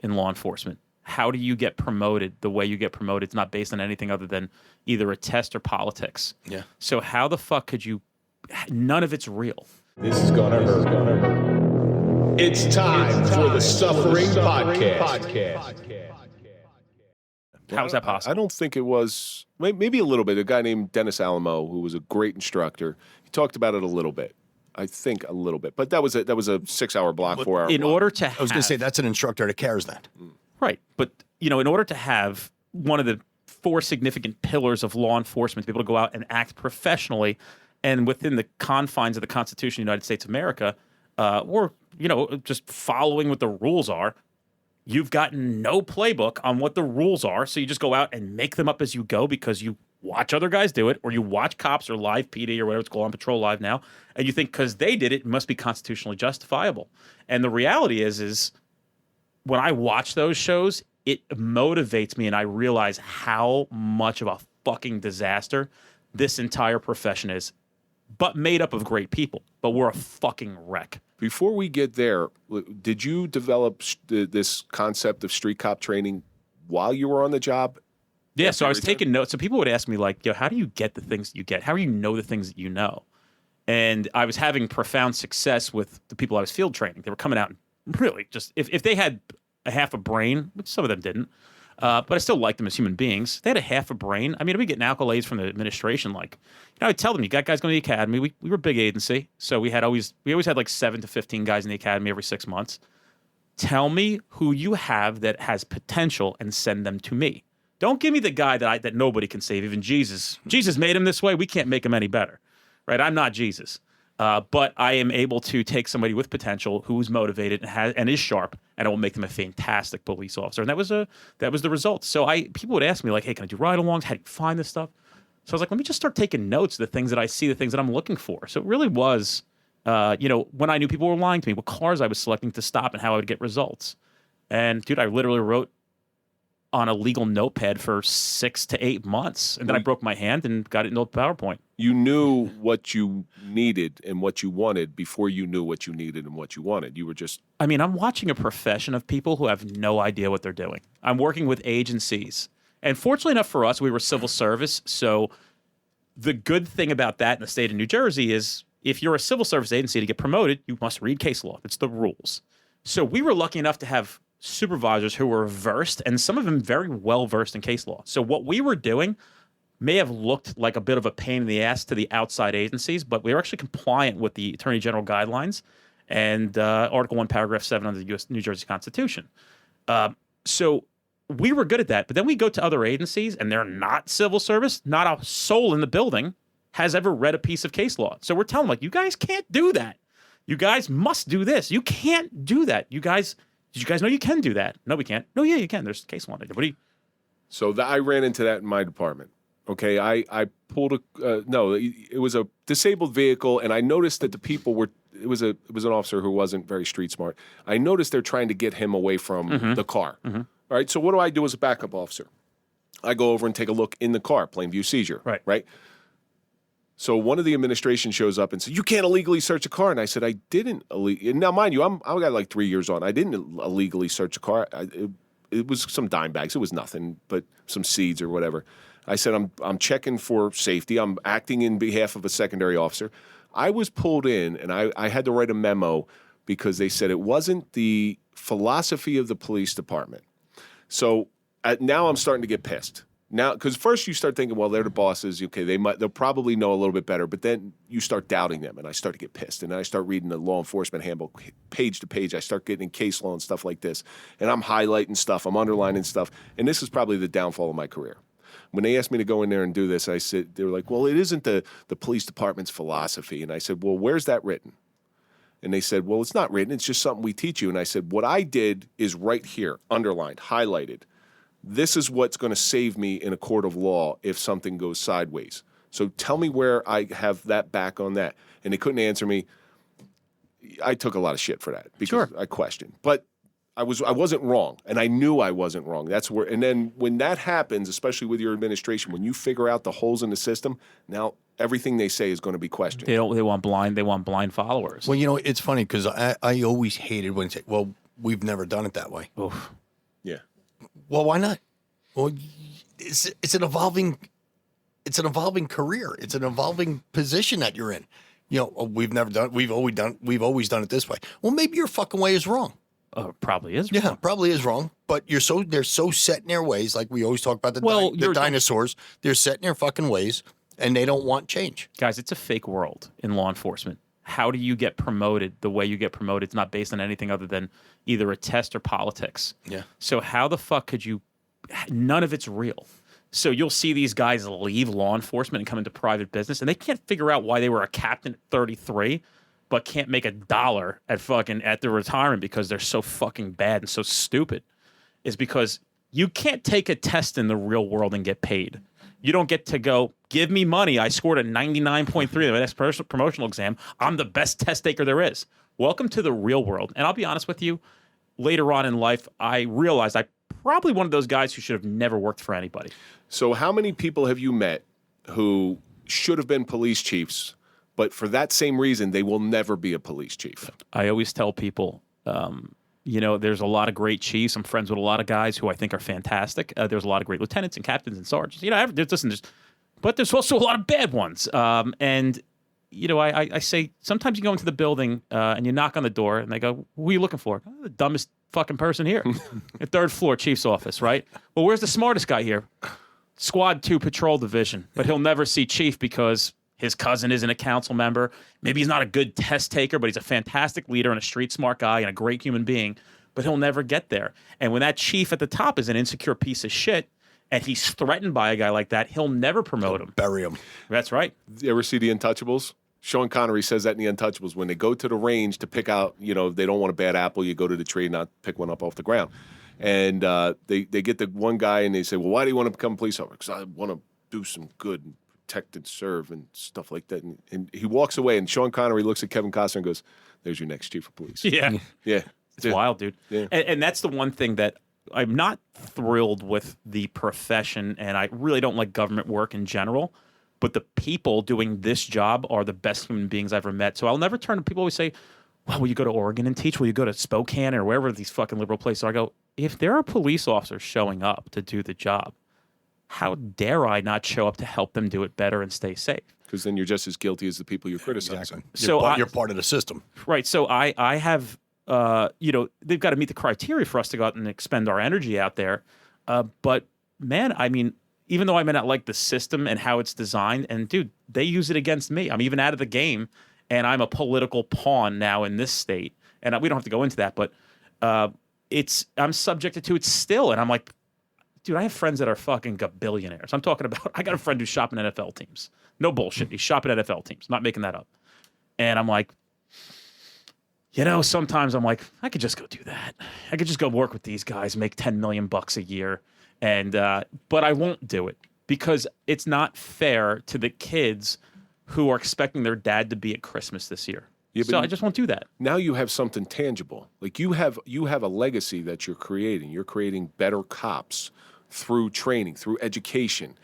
in law enforcement. How do you get promoted? The way you get promoted is not based on anything other than either a test or politics. Yeah. So how the fuck could you? None of it's real. This is gonna hurt. It's time for the Suffering Podcast. How is that possible? I don't think it was. Maybe a little bit. A guy named Dennis Alamo, who was a great instructor, he talked about it a little bit. I think a little bit, but that was a 6-hour block, 4-hour. In block. order to, I was going to say that's an instructor that cares that. Right. But, in order to have one of the 4 significant pillars of law enforcement to be able to go out and act professionally and within the confines of the Constitution of the United States of America, or, just following what the rules are, you've gotten no playbook on what the rules are. So you just go out and make them up as you go because you watch other guys do it, or you watch cops or live PD or whatever it's called on Patrol Live now, and you think because they did it, it must be constitutionally justifiable. And the reality is when I watch those shows, it motivates me and I realize how much of a fucking disaster this entire profession is, but made up of great people. But we're a fucking wreck. Before we get there, did you develop this concept of street cop training while you were on the job? Yeah, so I was taking notes. So people would ask me, like, how do you get the things that you get? How do you know the things that you know? And I was having profound success with the people I was field training. They were coming out and really just, if they had a half a brain, which some of them didn't, but I still liked them as human beings. They had a half a brain. I mean, I'd be getting accolades from the administration. Like, I'd tell them, you got guys going to the academy. We were a big agency, so we always had like 7 to 15 guys in the academy every 6 months. Tell me who you have that has potential and send them to me. Don't give me the guy that nobody can save, even Jesus. Jesus made him this way. We can't make him any better, right? I'm not Jesus. But I am able to take somebody with potential who's motivated and is sharp, and I will make them a fantastic police officer. And that was the result. So people would ask me, like, hey, can I do ride-alongs? How do you find this stuff? So I was like, let me just start taking notes of the things that I see, the things that I'm looking for. So it really was, when I knew people were lying to me, what cars I was selecting to stop and how I would get results. And, dude, I literally wrote on a legal notepad for 6 to 8 months. And then I broke my hand and got it into a PowerPoint. You knew what you needed and what you wanted before you knew what you needed and what you wanted. You were just... I'm watching a profession of people who have no idea what they're doing. I'm working with agencies. And fortunately enough for us, we were civil service. So the good thing about that in the state of New Jersey is if you're a civil service agency to get promoted, you must read case law. It's the rules. So we were lucky enough to have supervisors who were versed, and some of them very well versed in case law. So what we were doing may have looked like a bit of a pain in the ass to the outside agencies, but we were actually compliant with the Attorney General guidelines and Article 1, Paragraph 7 of the U.S. New Jersey Constitution. So we were good at that. But then we go to other agencies, and they're not civil service. Not a soul in the building has ever read a piece of case law. So we're telling them, like, you guys can't do that. You guys must do this. You can't do that. Did you guys know you can do that? No, we can't. No, yeah, you can. There's case law. So I ran into that in my department. Okay, I pulled it was a disabled vehicle, and I noticed that the people were. It was an officer who wasn't very street smart. I noticed they're trying to get him away from the car. Mm-hmm. All right, so what do I do as a backup officer? I go over and take a look in the car, plain view seizure. Right. So one of the administration shows up and says, "You can't illegally search a car." And I said, "I didn't illegally." Now, mind you, I got like 3 years on. I didn't illegally search a car. It was some dime bags. It was nothing but some seeds or whatever. I said, I'm checking for safety. I'm acting in behalf of a secondary officer. I was pulled in, and I had to write a memo because they said it wasn't the philosophy of the police department. So now I'm starting to get pissed. Now, because first you start thinking, well, they're the bosses. Okay, they'll probably know a little bit better. But then you start doubting them, and I start to get pissed. And then I start reading the law enforcement handbook page to page. I start getting in case law and stuff like this. And I'm highlighting stuff. I'm underlining stuff. And this is probably the downfall of my career. When they asked me to go in there and do this, they were like, well, it isn't the police department's philosophy. And I said, well, where's that written? And they said, well, it's not written. It's just something we teach you. And I said, what I did is right here, underlined, highlighted. This is what's going to save me in a court of law if something goes sideways. So tell me where I have that back on that. And they couldn't answer me. I took a lot of shit for that because I questioned. But I wasn't wrong, and I knew I wasn't wrong. That's where, and then when that happens, especially with your administration, when you figure out the holes in the system, now everything they say is going to be questioned. They want blind followers. Well, it's funny because I always hated when they say, "Well, we've never done it that way." Oof. Well, why not? Well, it's an evolving career. It's an evolving position that you're in. We've always done it this way. Well, maybe your fucking way is wrong. Probably is. Yeah, probably is wrong. But they're so set in their ways. Like we always talk about the dinosaurs. They're set in their fucking ways, and they don't want change. Guys, it's a fake world in law enforcement. How do you get promoted? The way you get promoted is not based on anything other than either a test or politics. Yeah. So how the fuck could you? None of it's real. So you'll see these guys leave law enforcement and come into private business, and they can't figure out why they were a captain at 33, but can't make $1 at their retirement because they're so fucking bad and so stupid. Is because you can't take a test in the real world and get paid. You don't get to go, give me money. I scored a 99.3 in the next promotional exam. I'm the best test taker there is. Welcome to the real world. And I'll be honest with you, later on in life, I realized I probably one of those guys who should have never worked for anybody. So how many people have you met who should have been police chiefs, but for that same reason, they will never be a police chief? I always tell people, there's a lot of great chiefs. I'm friends with a lot of guys who I think are fantastic. There's a lot of great lieutenants and captains and sergeants. But there's also a lot of bad ones. I say sometimes you go into the building and you knock on the door and they go, "Who are you looking for?" "The dumbest fucking person here." The third floor chief's office, right? "Well, where's the smartest guy here?" "Squad 2 patrol division." But he'll never see chief because his cousin isn't a council member. Maybe he's not a good test taker, but he's a fantastic leader and a street smart guy and a great human being. But he'll never get there. And when that chief at the top is an insecure piece of shit and he's threatened by a guy like that, he'll never promote him. Bury him. That's right. You ever see The Untouchables? Sean Connery says that in The Untouchables. When they go to the range to pick out, they don't want a bad apple, you go to the tree and not pick one up off the ground. And they get the one guy and they say, "Well, why do you want to become a police officer?" "Because I want to do some good and protect and serve and stuff like that." And he walks away and Sean Connery looks at Kevin Costner and goes, "There's your next chief of police." Yeah. Yeah. It's wild, dude. Yeah. And that's the one thing that I'm not thrilled with the profession, and I really don't like government work in general. But the people doing this job are the best human beings I've ever met. So I'll never turn to people always say, "Well, will you go to Oregon and teach? Will you go to Spokane or wherever these fucking liberal places are?" I go, if there are police officers showing up to do the job, how dare I not show up to help them do it better and stay safe? Because then you're just as guilty as the people you're criticizing. Exactly. You're part of the system. Right. So I have, they've got to meet the criteria for us to go out and expend our energy out there. But man, I mean, even though I may not like the system and how it's designed, and dude, they use it against me. I'm even out of the game, and I'm a political pawn now in this state. And we don't have to go into that, but I'm subjected to it still. And I'm like, dude, I have friends that are fucking billionaires. I'm talking about, I got a friend who's shopping NFL teams. No bullshit. He's shopping at NFL teams. Not making that up. And I'm like, sometimes I'm like, I could just go do that. I could just go work with these guys, make $10 million a year. And but I won't do it because it's not fair to the kids who are expecting their dad to be at Christmas this year. Yeah, so I just won't do that. Now you have something tangible. Like you have a legacy that you're creating. You're creating better cops through training, through education.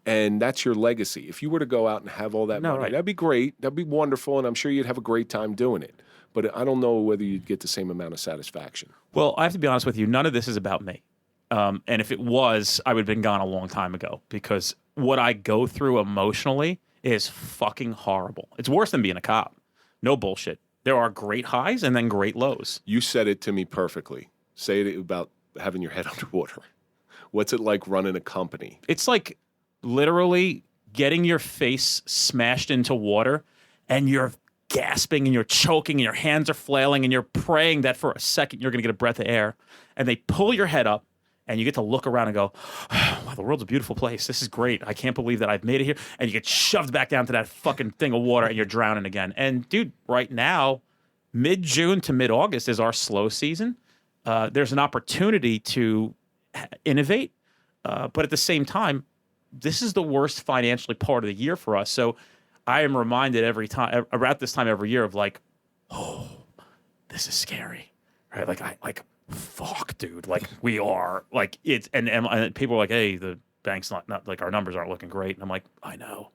And that's your legacy. If you were to go out and have all that money, right. That'd be great. That'd be wonderful. And I'm sure you'd have a great time doing it. But I don't know whether you'd get the same amount of satisfaction. Well, I have to be honest with you. None of this is about me. And if it was, I would have been gone a long time ago because what I go through emotionally is fucking horrible. It's worse than being a cop. No bullshit. There are great highs and then great lows. You said it to me perfectly. Say it about having your head underwater. What's it like running a company? It's like literally getting your face smashed into water and you're gasping and you're choking and your hands are flailing and you're praying that for a second you're going to get a breath of air. And they pull your head up and you get to look around and go, wow, the world's a beautiful place. This is great. I can't believe that I've made it here. And you get shoved back down to that fucking thing of water and you're drowning again. And dude, right now, mid-June to mid-August is our slow season. There's an opportunity to innovate. But at the same time, this is the worst financially part of the year for us. So I am reminded every time, around this time every year of like, oh, this is scary, right? Fuck, dude. Like we are like it's and people are like, hey, the bank's not like our numbers aren't looking great. And I'm like, I know,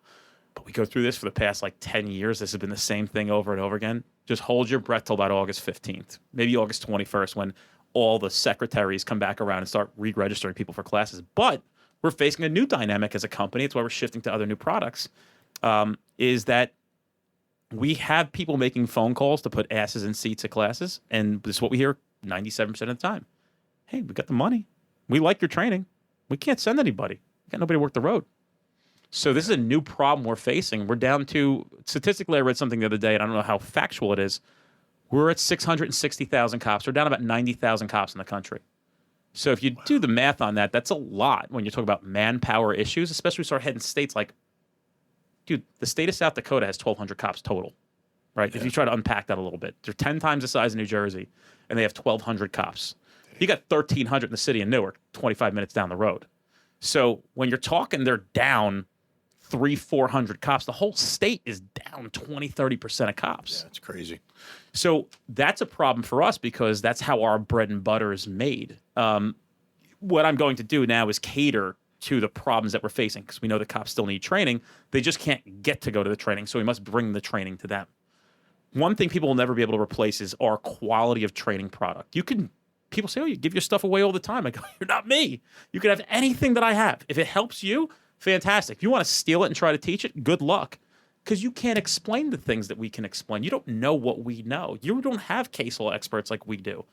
but we go through this for the past like 10 years. This has been the same thing over and over again. Just hold your breath till about August 15th, maybe August 21st, when all the secretaries come back around and start re-registering people for classes. But we're facing a new dynamic as a company. It's why we're shifting to other new products, is that we have people making phone calls to put asses in seats at classes. And this is what we hear 97% of the time. Hey, we got the money. We like your training. We can't send anybody. We got nobody to work the road. So this is a new problem we're facing. We're down to, statistically, I read something the other day, and I don't know how factual it is. We're at 660,000 cops. We're down about 90,000 cops in the country. So if you do the math on that, that's a lot when you talk about manpower issues, especially when we start heading states like, dude, the state of South Dakota has 1,200 cops total, right? Yeah. If you try to unpack that a little bit, they're 10 times the size of New Jersey, and they have 1,200 cops. You got 1,300 in the city of Newark, 25 minutes down the road. So when you're talking, they're down 300-400 cops. The whole state is down 20-30% of cops. Yeah, it's crazy. So that's a problem for us because that's how our bread and butter is made. What I'm going to do now is cater to the problems that we're facing because we know the cops still need training. They just can't get to go to the training, so we must bring the training to them. One thing people will never be able to replace is our quality of training product. People say, oh, you give your stuff away all the time. I go, you're not me. You can have anything that I have. If it helps you, fantastic. If you want to steal it and try to teach it, good luck. Because you can't explain the things that we can explain. You don't know what we know. You don't have case law experts like we do.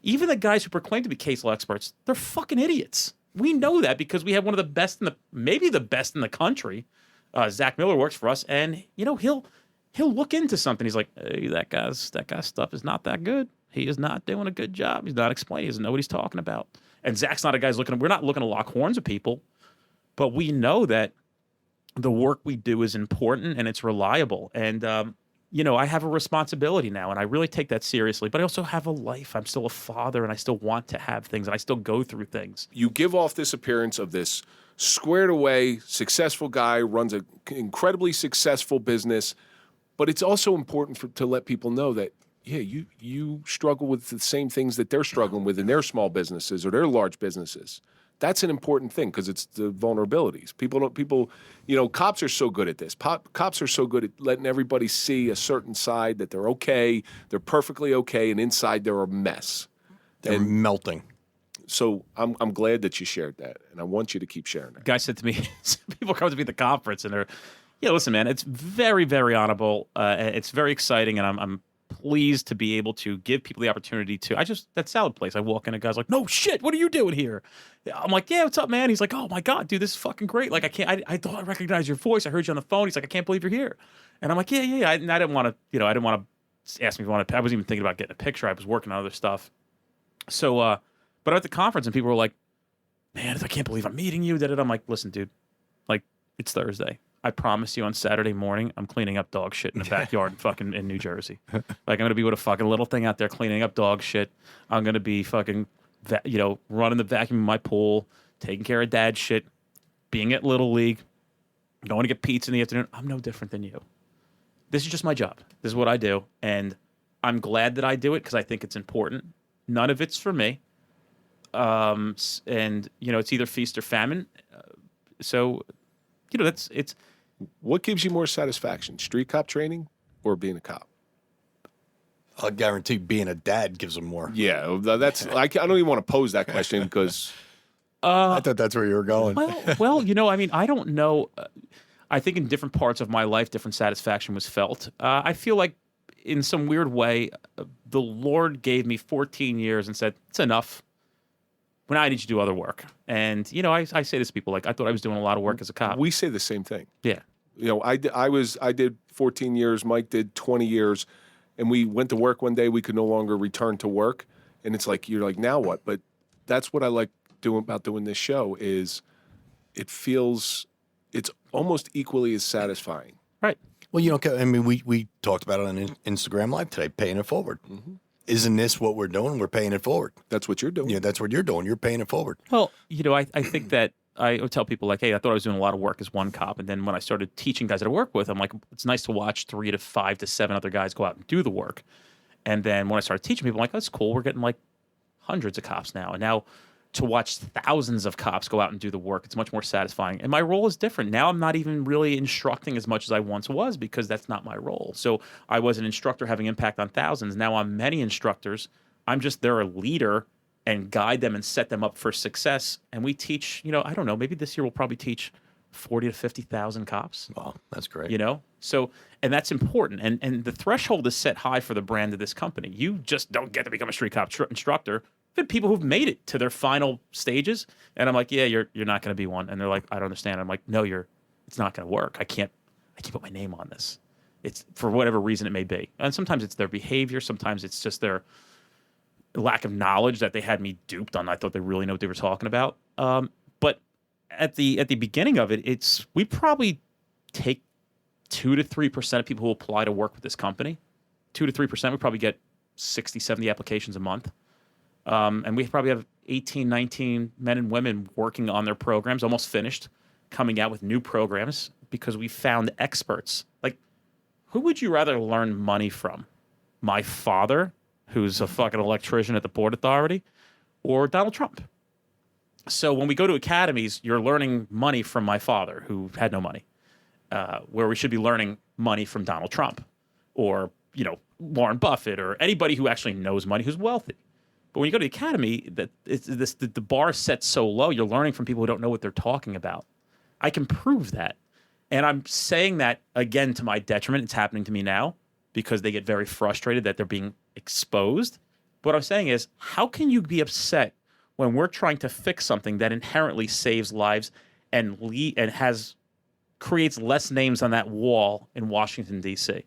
Even the guys who proclaim to be case law experts, they're fucking idiots. We know that because we have one of the best maybe the best in the country. Zach Miller works for us, and he'll look into something. He's like, hey, that guy's stuff is not that good. He is not doing a good job. He's not explaining. He doesn't know what he's talking about. And Zach's not a guy we're not looking to lock horns with people, but we know that the work we do is important and it's reliable. And, I have a responsibility now, and I really take that seriously. But I also have a life. I'm still a father, and I still want to have things, and I still go through things. You give off this appearance of this squared away, successful guy, runs an incredibly successful business. But it's also important to let people know that, yeah, you struggle with the same things that they're struggling with in their small businesses or their large businesses. That's an important thing because it's the vulnerabilities. Cops are so good at this. Cops are so good at letting everybody see a certain side that they're okay, they're perfectly okay, and inside they're a mess. They're melting. So I'm glad that you shared that, and I want you to keep sharing that. Guy said to me, people come to me at the conference, and they're, listen, man, it's very, very honorable. It's very exciting, and I'm pleased to be able to give people the opportunity to. That salad place, I walk in, a guy's like, no shit, what are you doing here? I'm like, yeah, what's up, man? He's like, oh my God, dude, this is fucking great. Like, I thought I recognized your voice. I heard you on the phone. He's like, I can't believe you're here. And I'm like, yeah. I didn't want to, I didn't want to ask me if you want to, I wasn't even thinking about getting a picture. I was working on other stuff. So, but I'm at the conference and people were like, man, I can't believe I'm meeting you. I'm like, listen, dude, like, it's Thursday. I promise you on Saturday morning, I'm cleaning up dog shit in the backyard in New Jersey. Like, I'm going to be with a fucking little thing out there cleaning up dog shit. I'm going to be fucking, running the vacuum in my pool, taking care of dad shit, being at Little League, going to get pizza in the afternoon. I'm no different than you. This is just my job. This is what I do. And I'm glad that I do it because I think it's important. None of it's for me. It's either feast or famine. It's. What gives you more satisfaction, street cop training or being a cop? I'll guarantee being a dad gives them more. Yeah, that's. I don't even want to pose that question because I thought that's where you were going. I don't know. I think in different parts of my life, different satisfaction was felt. I feel like in some weird way, the Lord gave me 14 years and said, it's enough. When I need you to do other work. And, I say this to people, like, I thought I was doing a lot of work as a cop. We say the same thing. Yeah. I did 14 years, Mike did 20 years, and we went to work one day, we could no longer return to work. And it's like, you're like, now what? But that's what I like about doing this show is it's almost equally as satisfying. Right. Well, we talked about it on Instagram Live today, paying it forward. Mm-hmm. Isn't this what we're doing? We're paying it forward. That's what you're doing. Yeah, that's what you're doing. You're paying it forward. Well, I think that I would tell people like, hey, I thought I was doing a lot of work as one cop. And then when I started teaching guys that I work with, I'm like, it's nice to watch 3 to 5 to 7 other guys go out and do the work. And then when I started teaching people, I'm like, that's cool. We're getting like hundreds of cops now. And now to watch thousands of cops go out and do the work, it's much more satisfying. And my role is different. Now I'm not even really instructing as much as I once was because that's not my role. So I was an instructor having impact on thousands. Now I'm many instructors. I'm just they're a leader and guide them and set them up for success. And we teach, I don't know, maybe this year we'll probably teach 40 to 50,000 cops. Wow, that's great. So, and that's important. And the threshold is set high for the brand of this company. You just don't get to become a street cop instructor. I've had people who've made it to their final stages, and I'm like, yeah, you're not going to be one. And they're like, I don't understand. I'm like, no, it's not going to work. I can't put my name on this. It's for whatever reason it may be. And sometimes it's their behavior. Sometimes it's just their lack of knowledge that they had me duped on. I thought they really know what they were talking about. But at the beginning of it, we probably take 2 to 3% of people who apply to work with this company. 2 to 3%. We probably get 60, 70 applications a month. And we probably have 18, 19 men and women working on their programs, almost finished, coming out with new programs because we found experts. Like, who would you rather learn money from? My father, who's a fucking electrician at the Port Authority, or Donald Trump? So when we go to academies, you're learning money from my father, who had no money, where we should be learning money from Donald Trump or, Warren Buffett or anybody who actually knows money, who's wealthy. But when you go to the academy, the bar is set so low, you're learning from people who don't know what they're talking about. I can prove that. And I'm saying that, again, to my detriment. It's happening to me now because they get very frustrated that they're being exposed. But what I'm saying is, how can you be upset when we're trying to fix something that inherently saves lives and creates less names on that wall in Washington, D.C.?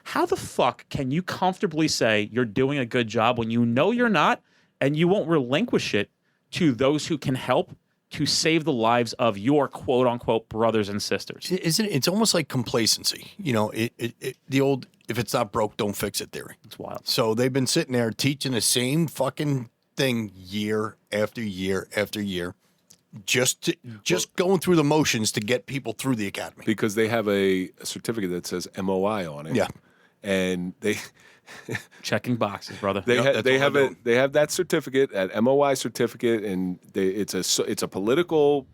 How the fuck can you comfortably say you're doing a good job when you know you're not, and you won't relinquish it to those who can help to save the lives of your quote unquote brothers and sisters? Isn't it? It's almost like complacency. The old "if it's not broke, don't fix it" theory. It's wild. So they've been sitting there teaching the same fucking thing year after year after year, just going through the motions to get people through the academy. Because they have a certificate that says MOI on it. Yeah. And they checking boxes, brother. They have that certificate, that MOI certificate, and it's a political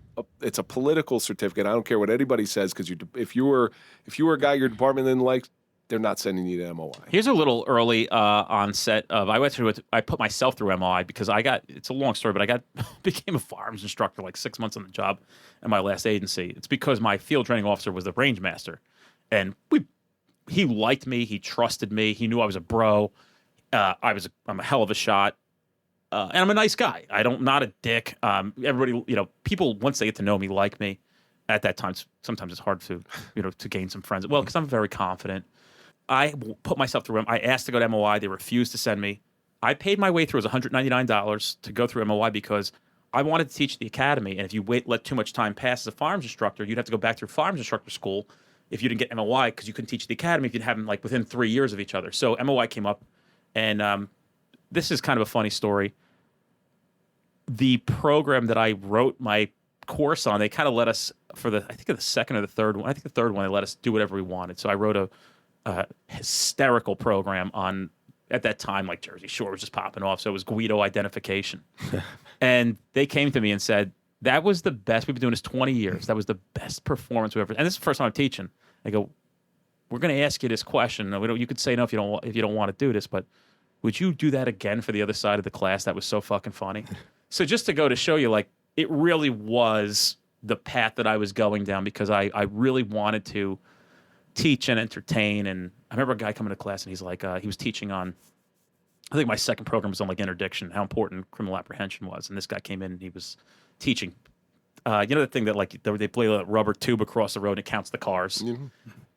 certificate. I don't care what anybody says, because if you were a guy your department didn't like, they're not sending you to MOI. Here's a little early onset of I put myself through MOI because it's a long story, but I became a firearms instructor like 6 months on the job at my last agency. It's because my field training officer was the range master, and he liked me, he trusted me, he knew I was a bro. I'm a hell of a shot, and I'm a nice guy. Not a dick. Everybody, people once they get to know me like me. At that time, sometimes it's hard to gain some friends. Well, because I'm very confident. I put myself through them. I asked to go to MOI. They refused to send me. I paid my way through. It was $199 to go through MOI because I wanted to teach the academy. And if you let too much time pass as a firearms instructor, you'd have to go back through firearms instructor school if you didn't get MOI, because you couldn't teach the academy if you'd have them like within 3 years of each other. So MOI came up, and this is kind of a funny story. The program that I wrote my course on, they kind of let us for the second or the third one. I think the third one, they let us do whatever we wanted. So I wrote a hysterical program on, at that time, like Jersey Shore was just popping off. So it was Guido identification. And they came to me and said, that was the best. We've been doing this 20 years. That was the best performance we ever. And this is the first time I'm teaching. I go, we're going to ask you this question. You could say no if you don't want to do this, but would you do that again for the other side of the class? That was so fucking funny. So just to go to show you, like, it really was the path that I was going down, because I really wanted to teach and entertain. And I remember a guy coming to class, and he's like, he was teaching on, I think my second program was on like interdiction, how important criminal apprehension was. And this guy came in and he was teaching, the thing that like they play a rubber tube across the road and it counts the cars. Mm-hmm.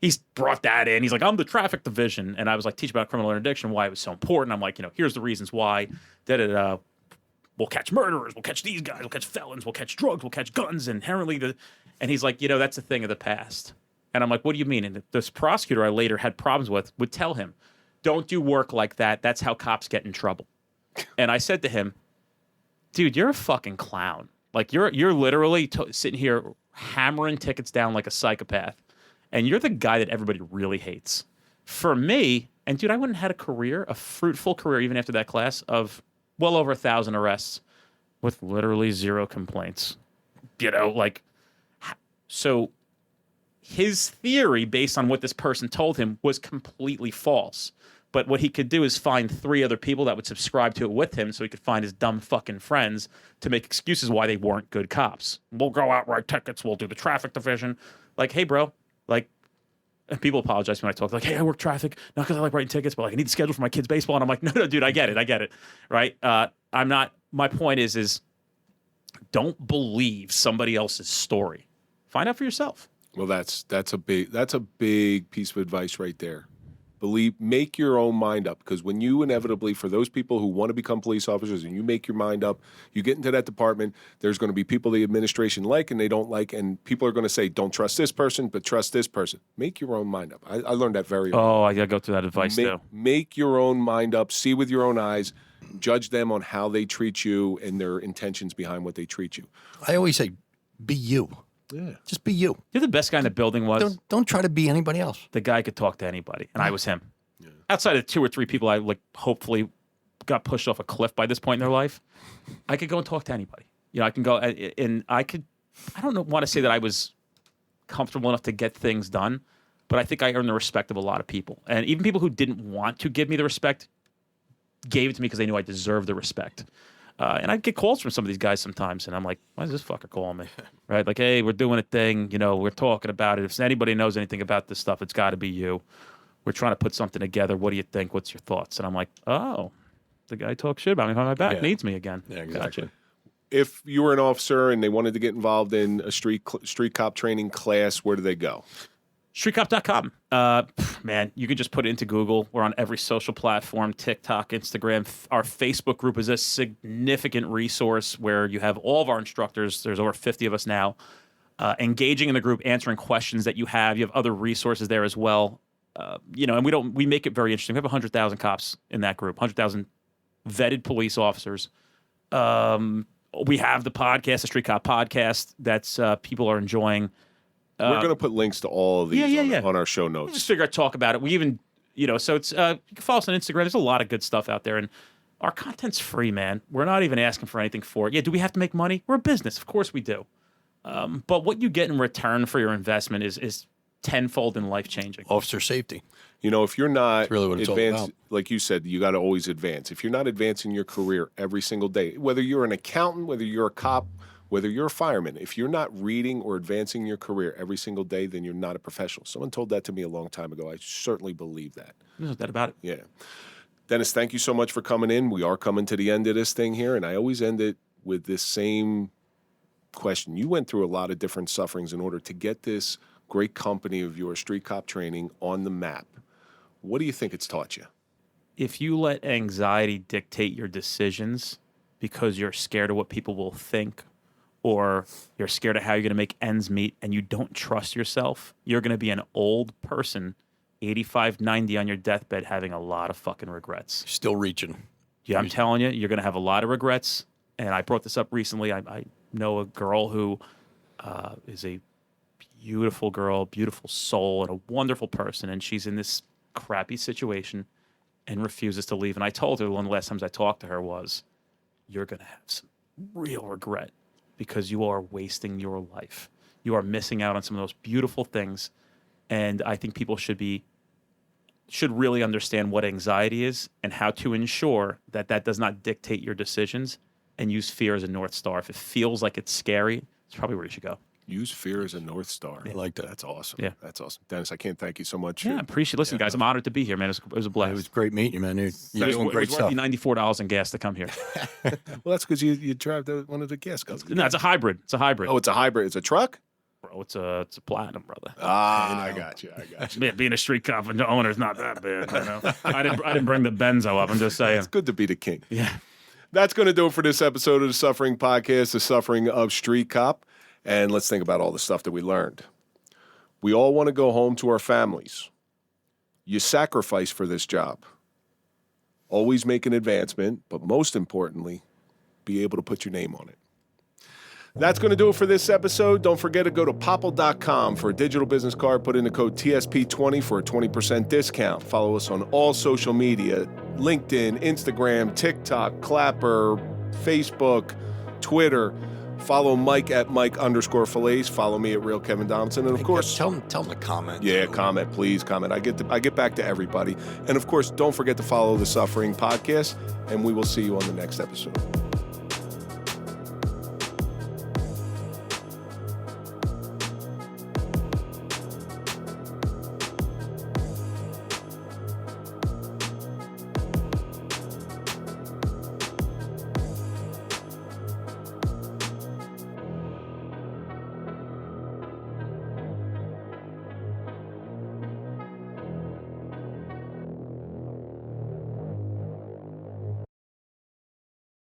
He's brought that in. He's like, I'm the traffic division. And I was like, teach about criminal interdiction, why it was so important. I'm like, here's the reasons why. We'll catch murderers, we'll catch these guys, we'll catch felons, we'll catch drugs, we'll catch guns, inherently. And he's like, that's a thing of the past. And I'm like, what do you mean? And this prosecutor I later had problems with would tell him, don't do work like that. That's how cops get in trouble. And I said to him, dude, you're a fucking clown. Like, you're literally sitting here hammering tickets down like a psychopath. And you're the guy that everybody really hates. For me, and dude, I wouldn't have had a fruitful career, even after that class, of well over 1,000 arrests with literally 0 complaints. So his theory, based on what this person told him, was completely false. But what he could do is find 3 other people that would subscribe to it with him so he could find his dumb fucking friends to make excuses why they weren't good cops. We'll go out, write tickets, we'll do the traffic division. Like, hey, bro, like, and people apologize when I talk, like, hey, I work traffic, not because I like writing tickets, but like, I need to schedule for my kids' baseball. And I'm like, no, dude, I get it, right? My point is don't believe somebody else's story. Find out for yourself. Well, that's a big piece of advice right there. Make your own mind up, because when you inevitably, for those people who want to become police officers and you make your mind up, you get into that department, there's going to be people the administration like and they don't like, and people are going to say, don't trust this person, but trust this person. Make your own mind up. I learned that very early. Oh, I got to go through that advice too. Make your own mind up, see with your own eyes, judge them on how they treat you and their intentions behind what they treat you. I always say, be you. Yeah. Just be you. You're the best guy in the building was. Don't try to be anybody else. The guy could talk to anybody, and I was him. Yeah. Outside of 2 or 3 people I hopefully got pushed off a cliff by this point in their life, I could go and talk to anybody. I can go and I don't want to say that I was comfortable enough to get things done, but I think I earned the respect of a lot of people. And even people who didn't want to give me the respect gave it to me because they knew I deserved the respect. And I'd get calls from some of these guys sometimes, and I'm like, why is this fucker calling me? Right? Like, hey, we're doing a thing. We're talking about it. If anybody knows anything about this stuff, it's got to be you. We're trying to put something together. What do you think? What's your thoughts? And I'm like, oh, the guy talks shit about me behind my back. Needs me again. Yeah, exactly. Gotcha. If you were an officer and they wanted to get involved in a street cop training class, where do they go? Streetcop.com. Man, you can just put it into Google. We're on every social platform, TikTok, Instagram. Our Facebook group is a significant resource where you have all of our instructors. There's over 50 of us now. Engaging in the group, answering questions that you have. You have other resources there as well. And we make it very interesting. We have 100,000 cops in that group, 100,000 vetted police officers. We have the podcast, the Street Cop podcast, that's people are enjoying. We're going to put links to all of these on our show notes. We'll just figure out talk about it. We even, so it's, you can follow us on Instagram. There's a lot of good stuff out there. And our content's free, man. We're not even asking for anything for it. Yeah, do we have to make money? We're a business. Of course we do. But what you get in return for your investment is tenfold and life-changing. Officer safety. If you're not That's really what it's all about. Like you said, you got to always advance. If you're not advancing your career every single day, whether you're an accountant, whether you're a cop, whether you're a fireman, if you're not reading or advancing your career every single day, then you're not a professional. Someone told that to me a long time ago. I certainly believe that. There's no doubt about it. Yeah. Dennis, thank you so much for coming in. We are coming to the end of this thing here, and I always end it with this same question. You went through a lot of different sufferings in order to get this great company of your street cop training on the map. What do you think it's taught you? If you let anxiety dictate your decisions because you're scared of what people will think, or you're scared of how you're going to make ends meet, and you don't trust yourself, you're going to be an old person, 85, 90 on your deathbed, having a lot of fucking regrets. Still reaching. Yeah, I'm telling you, you're going to have a lot of regrets. And I brought this up recently. I know a girl who is a beautiful girl, beautiful soul, and a wonderful person. And she's in this crappy situation and refuses to leave. And I told her one of the last times I talked to her was, you're going to have some real regret, because you are wasting your life. You are missing out on some of those beautiful things. And I think people should really understand what anxiety is and how to ensure that that does not dictate your decisions, and use fear as a North Star. If it feels like it's scary, it's probably where you should go. Use fear as a North Star. I like that. That's awesome. Yeah. That's awesome. Dennis, I can't thank you so much. Yeah, I appreciate it. Listen, guys, I'm honored to be here, man. It was a blast. It was great meeting you, man. You're doing It great was stuff. worth the $94 in gas to come here. Well, that's because you drive one of the gas guns. No, it's a hybrid. It's a hybrid. Oh, it's a hybrid. It's a truck? Bro, it's a platinum, brother. I got you. Man, being a street cop and the owner's not that bad. You know? I didn't bring the Benzo up. I'm just saying. It's good to be the king. Yeah. That's going to do it for this episode of the Suffering Podcast, The Suffering of Street Cop. And let's think about all the stuff that we learned. We all want to go home to our families. You sacrifice for this job. Always make an advancement, but most importantly, be able to put your name on it. That's going to do it for this episode. Don't forget to go to popple.com for a digital business card. Put in the code TSP20 for a 20% discount. Follow us on all social media, LinkedIn, Instagram, TikTok, Clapper, Facebook, Twitter. Follow Mike at Mike_Failace. Follow me at Real Kevin Donaldson. And of course, tell them to comment. Yeah, comment, please comment. I get back to everybody. And of course, don't forget to follow the Suffering Podcast, and we will see you on the next episode.